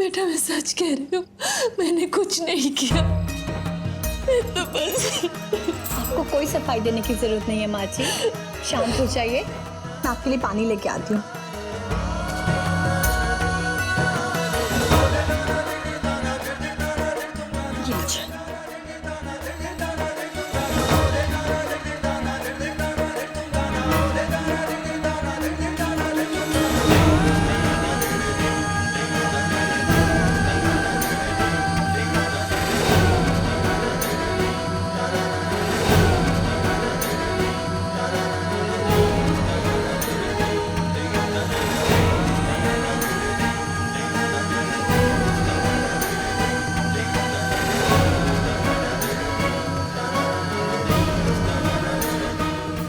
बेटा मैं सच कह रही हूँ, मैंने कुछ नहीं किया। मैं तो बस आपको कोई सफाई देने की जरूरत नहीं है माँ जी, शांत हो जाइए। मैं आपके लिए पानी लेके आती हूँ।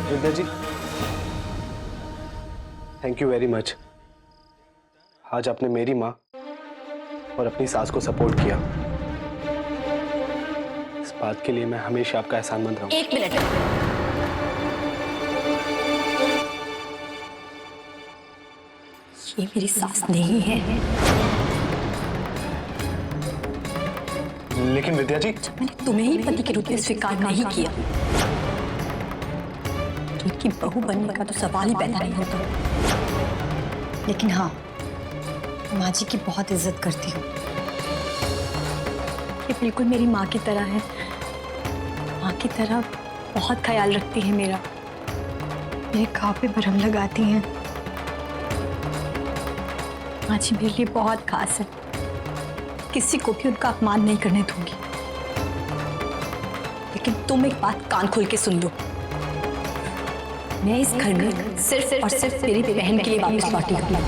विद्या जी, थैंक यू वेरी मच। आज आपने मेरी माँ और अपनी सास को सपोर्ट किया। इस बात के लिए मैं हमेशा आपका एहसानमंद रहूंगा। एक मिनट, ये मेरी सास नहीं है। लेकिन विद्या जी, मैंने तुम्हें ही पति के रूप में स्वीकार नहीं किया, उनकी बहू बनने का तो सवाल ही पैदा नहीं होता। लेकिन हाँ, माँ जी की बहुत इज्जत करती हूँ। ये बिल्कुल मेरी माँ की तरह है, माँ की तरह बहुत ख्याल रखती है मेरा, मेरे घाव पे भरम लगाती हैं। माँ जी मेरे लिए बहुत खास है, किसी को भी उनका अपमान नहीं करने दूंगी। लेकिन तुम एक बात कान खोल के सुन लो, मैं इस घर में सिर्फ और सिर्फ मेरी बहन के लिए वापस लौटी हूँ,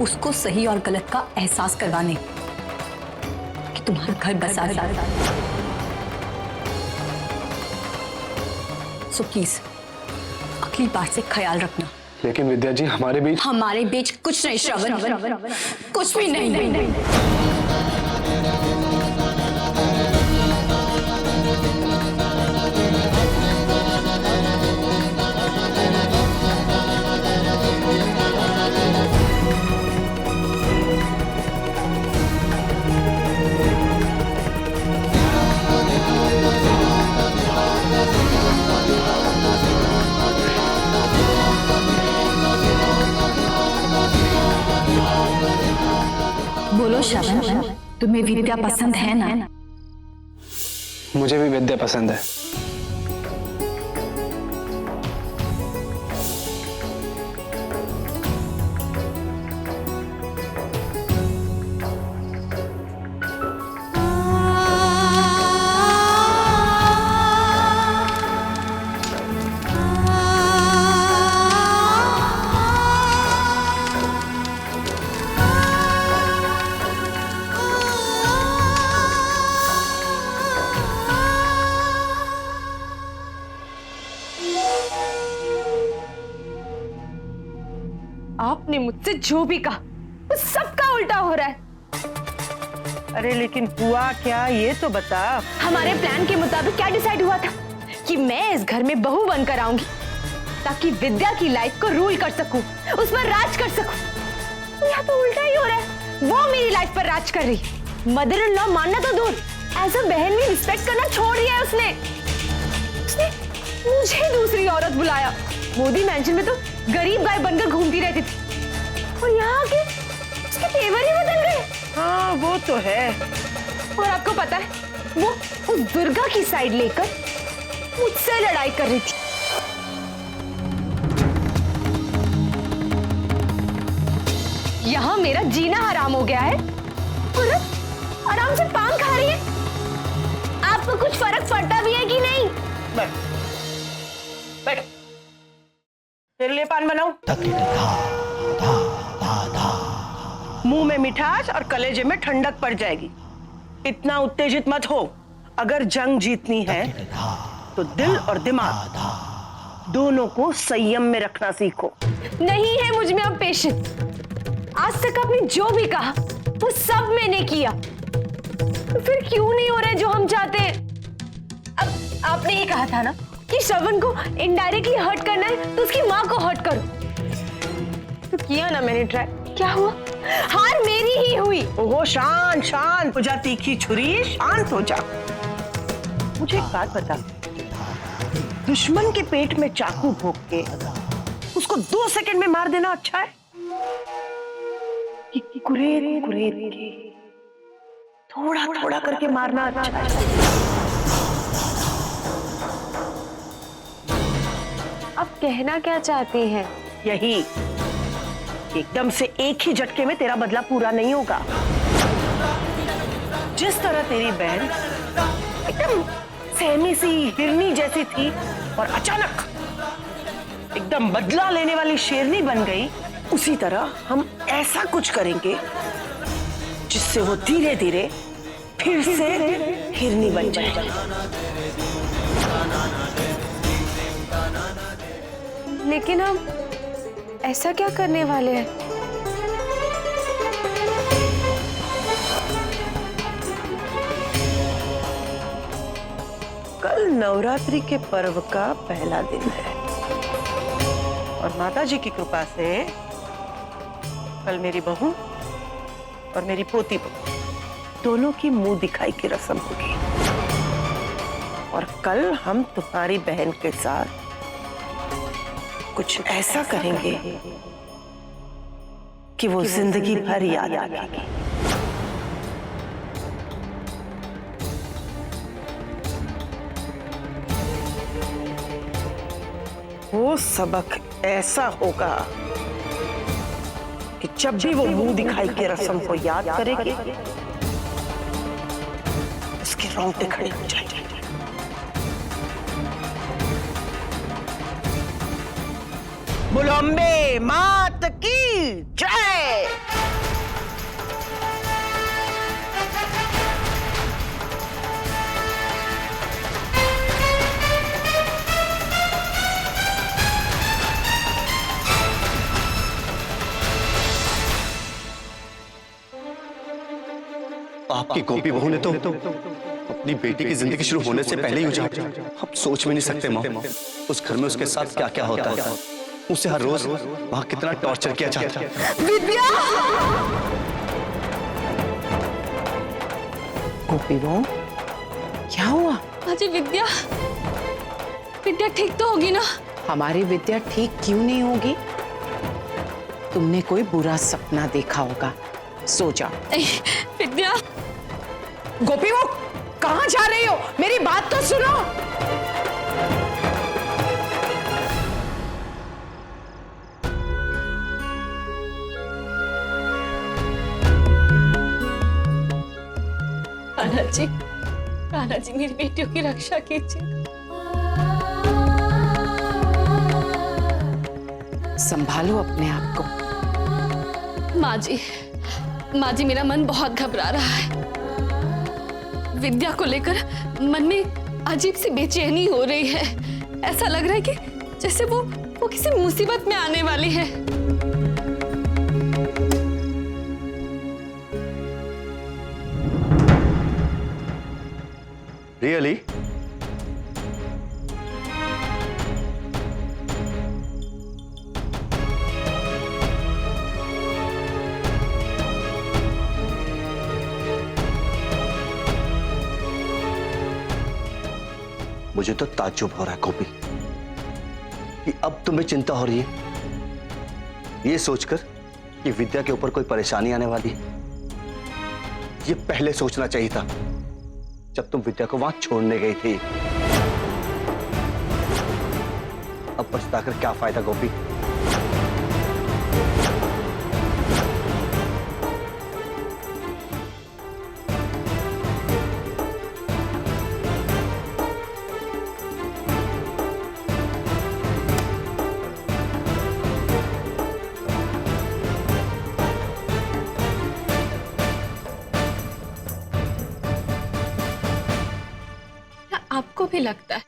उसको सही और गलत का एहसास करवाने कि तुम्हारा घर बसा रहा। सो प्लीज अगली बार से ख्याल रखना। लेकिन विद्या जी, हमारे बीच कुछ नहीं श्रवण, कुछ भी नहीं। बोलो श्रवण, तुम्हें विद्या पसंद है ना? मुझे भी विद्या पसंद है। आपने मुझसे जो भी कहा वो सबका उल्टा हो रहा है। अरे लेकिन हुआ क्या, ये तो बता। हमारे प्लान के मुताबिक क्या डिसाइड हुआ था कि मैं इस घर में बहू बनकर आऊंगी ताकि विद्या की लाइफ को रूल कर सकूं, उस पर राज कर सकूं। यहाँ तो उल्टा ही हो रहा है, वो मेरी लाइफ पर राज कर रही है। मदर इन लॉ मानना तो दूर, एज अ बहन भी रिस्पेक्ट करना छोड़ दिया है उसने मुझे दूसरी औरत बुलाया। मोदी मैंशन में तो गरीब गाय बनकर घूमती रहती थी और यहाँ आके उसके तेवर ही बदल गए। हाँ वो तो है। और आपको पता है, वो उस दुर्गा की साइड लेकर मुझसे लड़ाई कर रही थी। यहाँ मेरा जीना हराम हो गया है और आराम से पान खा रही है। आपको कुछ फर्क पड़ता भी है कि नहीं? बैठ बैठ, तेरे लिए पान बनाऊं? मुंह में मिठास और कलेजे में ठंडक पड़ जाएगी। इतना उत्तेजित मत हो। अगर जंग जीतनी है तो दिल और दिमाग दोनों को संयम में रखना सीखो। नहीं है मुझ में अब पेशेंस। आज तक आपने जो भी कहा वो सब मैंने किया, तो फिर क्यों नहीं हो रहा है जो हम चाहते हैं? अब आपने ये कहा था ना कि श्रवण को इनडायरेक्टली हर्ट करना है तो उसकी माँ को हर्ट करो, तो किया ना मैंने ट्राई। क्या हुआ? हार मेरी ही हुई। ओहो शांत शांत हो जा तीखी छुरी, शांत हो जा। मुझे एक बात बता, दुश्मन के पेट में चाकू भोंक के उसको 2 सेकंड में मार देना अच्छा है कि कुरेद कुरेद के थोड़ा थोड़ा करके मारना अच्छा है? आप कहना क्या चाहती हैं? यही, एकदम से एक ही झटके में तेरा बदला पूरा नहीं होगा। जिस तरह तेरी बहन एकदम सहमी सी हिरनी जैसी थी और अचानक एकदम बदला लेने वाली शेरनी बन गई, उसी तरह हम ऐसा कुछ करेंगे जिससे वो धीरे धीरे फिर से हिरनी बन जाए। लेकिन हम ऐसा क्या करने वाले हैं? कल नवरात्रि के पर्व का पहला दिन है और माता जी की कृपा से कल मेरी बहू और मेरी पोती बहू दोनों की मुंह दिखाई की रस्म होगी। और कल हम तुम्हारी बहन के साथ कुछ ऐसा करेंगे कि वो जिंदगी भर याद रखेगी। वो सबक ऐसा होगा कि जब भी वो मुंह दिखाई के रस्म को याद करेगी, उसके रोंगटे खड़े हो जाएंगे। बोलो अम्बे मात की जय। आपकी गोपी बहू ने तो अपनी बेटी की जिंदगी शुरू होने से पहले ही उजाड़। आप सोच भी नहीं सकते माँ, उस घर में उसके साथ क्या क्या होता है। उसे हर रोज वहां कितना टॉर्चर किया जाता है। विद्या! गोपी बहू, क्या हुआ? माँ जी, विद्या विद्या ठीक तो होगी ना? हमारी विद्या ठीक क्यों नहीं होगी? तुमने कोई बुरा सपना देखा होगा, सो जाओ। विद्या! गोपी बहू, कहाँ जा रही हो? मेरी बात तो सुनो। कान्हा जी मेरी बेटियों की रक्षा कीजिए। संभालो अपने आप को। माँ जी मेरा मन बहुत घबरा रहा है। विद्या को लेकर मन में अजीब सी बेचैनी हो रही है। ऐसा लग रहा है कि जैसे वो किसी मुसीबत में आने वाली है। रियली? मुझे तो ताज्जुब हो रहा है गोपी कि अब तुम्हें चिंता हो रही है, ये सोचकर कि विद्या के ऊपर कोई परेशानी आने वाली है। ये पहले सोचना चाहिए था जब तुम विद्या को वहां छोड़ने गई थी। अब पछताकर क्या फायदा गोपी? आपको भी लगता है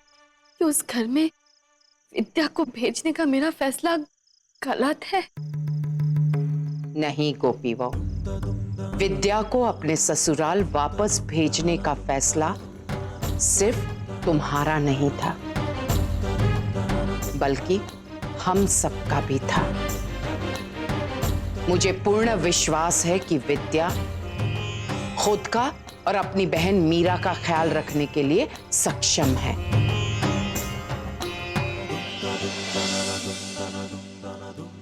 कि उस घर में विद्या को भेजने का मेरा फैसला गलत है? नहीं गोपी बहू, विद्या को अपने ससुराल वापस भेजने का फैसला सिर्फ तुम्हारा नहीं था, बल्कि हम सबका भी था। मुझे पूर्ण विश्वास है कि विद्या खुद का और अपनी बहन मीरा का ख्याल रखने के लिए सक्षम है।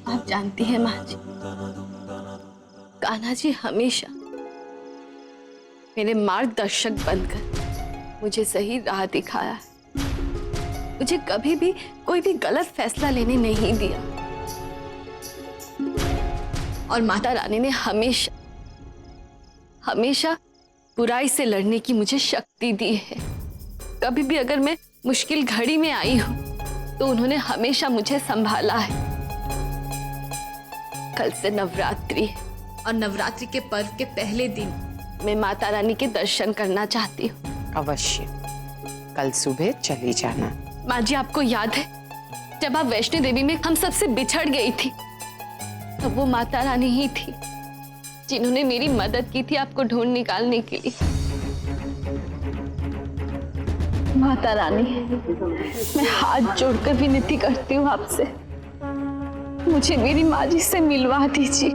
आप जानती हैं माँ जी, कान्हा जी हमेशा मेरे मार्गदर्शक बनकर मुझे सही राह दिखाया है। मुझे कभी भी कोई भी गलत फैसला लेने नहीं दिया और माता रानी ने हमेशा हमेशा बुराई से लड़ने की मुझे शक्ति दी है। कभी भी अगर मैं मुश्किल घड़ी में आई हूं तो उन्होंने हमेशा मुझे संभाला है। कल से नवरात्रि है और नवरात्रि के पर्व के पहले दिन मैं माता रानी के दर्शन करना चाहती हूँ। अवश्य, कल सुबह चली जाना। माँ जी, आपको याद है जब आप वैष्णो देवी में हम सबसे बिछड़ गई थी, तब वो माता रानी ही थी जिन्होंने मेरी मदद की थी आपको ढूंढ निकालने के लिए। माता रानी, मैं हाथ जोड़कर विनती करती हूँ आपसे, मुझे मेरी माँ जी से मिलवा दीजिए।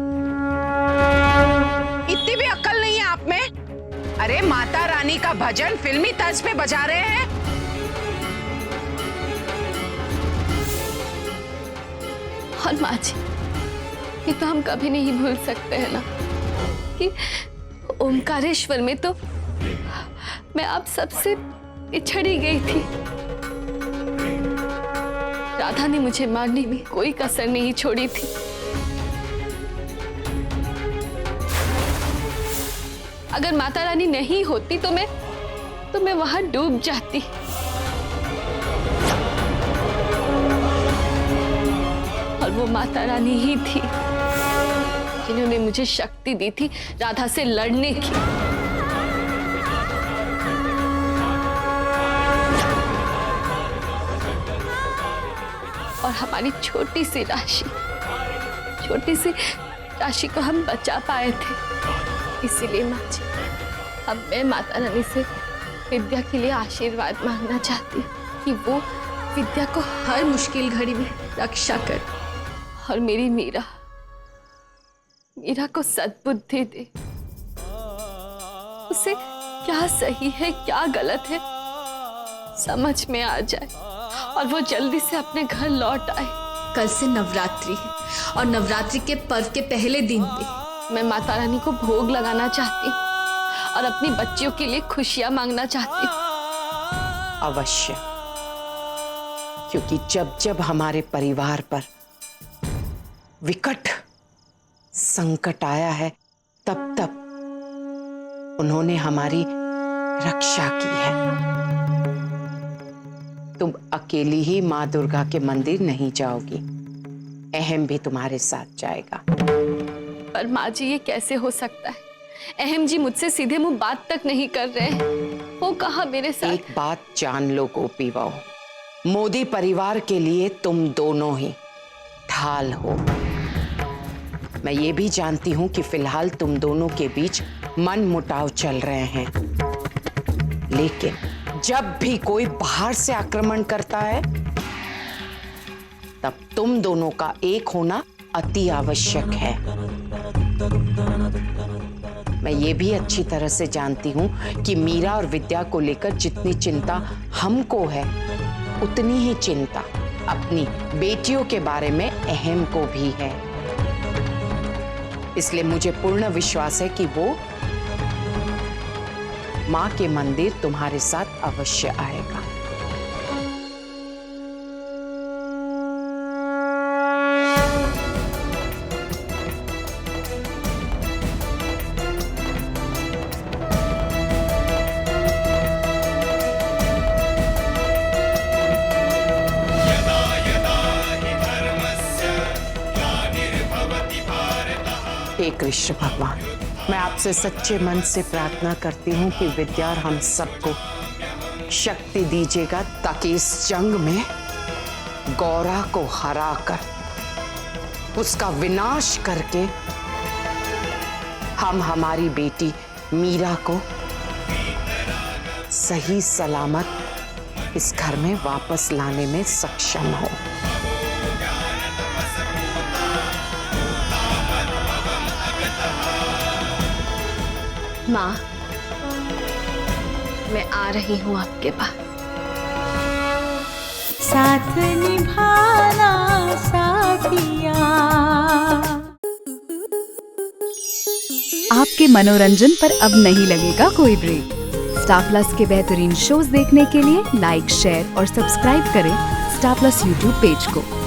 इतनी भी अक्ल नहीं है आप में? अरे माता रानी का भजन फिल्मी तर्ज पे बजा रहे हैं। और माँ जी, ये तो हम कभी नहीं भूल सकते हैं ना कि ओमकारेश्वर में तो मैं आप सबसे पिछड़ी गई थी। राधा ने मुझे मारने में कोई कसर नहीं छोड़ी थी। अगर माता रानी नहीं होती तो मैं वहां डूब जाती। और वो माता रानी ही थी जिन्होंने मुझे शक्ति दी थी राधा से लड़ने की। और हमारी छोटी सी राशि को हम बचा पाए थे। इसीलिए माँ जी, अब मैं माता रानी से विद्या के लिए आशीर्वाद मांगना चाहती हूँ कि वो विद्या को हर मुश्किल घड़ी में रक्षा करे और मेरी मीरा को सद्बुद्धि दे। उसे क्या सही है क्या गलत है समझ में आ जाए और वो जल्दी से अपने घर लौट आए। कल से नवरात्रि है और नवरात्रि के पर्व के पहले दिन पे मैं माता रानी को भोग लगाना चाहती हूँ और अपनी बच्चियों के लिए खुशियां मांगना चाहती हूँ। अवश्य, क्योंकि जब जब हमारे परिवार पर विकट संकट आया है तब तब उन्होंने हमारी रक्षा की है। तुम अकेली ही माँ दुर्गा के मंदिर नहीं जाओगी, अहम भी तुम्हारे साथ जाएगा। पर माँ जी, ये कैसे हो सकता है? अहम जी मुझसे सीधे मुंह बात तक नहीं कर रहे हैं। वो कहा मेरे साथ। एक बात जान लो गोपी बहू, मोदी परिवार के लिए तुम दोनों ही ढाल हो। मैं ये भी जानती हूं कि फिलहाल तुम दोनों के बीच मन मुटाव चल रहे हैं, लेकिन जब भी कोई बाहर से आक्रमण करता है तब तुम दोनों का एक होना अति आवश्यक है। मैं ये भी अच्छी तरह से जानती हूं कि मीरा और विद्या को लेकर जितनी चिंता हमको है उतनी ही चिंता अपनी बेटियों के बारे में अहम को भी है। इसलिए मुझे पूर्ण विश्वास है कि वो मां के मंदिर तुम्हारे साथ अवश्य आएगा। हे कृष्ण भगवान, मैं आपसे सच्चे मन से प्रार्थना करती हूँ कि विद्या और हम सबको शक्ति दीजिएगा ताकि इस जंग में गौरा को हराकर उसका विनाश करके हम हमारी बेटी मीरा को सही सलामत इस घर में वापस लाने में सक्षम हो। माँ, मैं आ रही हूँ आपके पास। साथ निभाना साथिया। आपके मनोरंजन पर अब नहीं लगेगा कोई ब्रेक। स्टार प्लस के बेहतरीन शोज देखने के लिए लाइक, शेयर और सब्सक्राइब करें स्टार प्लस यूट्यूब पेज को।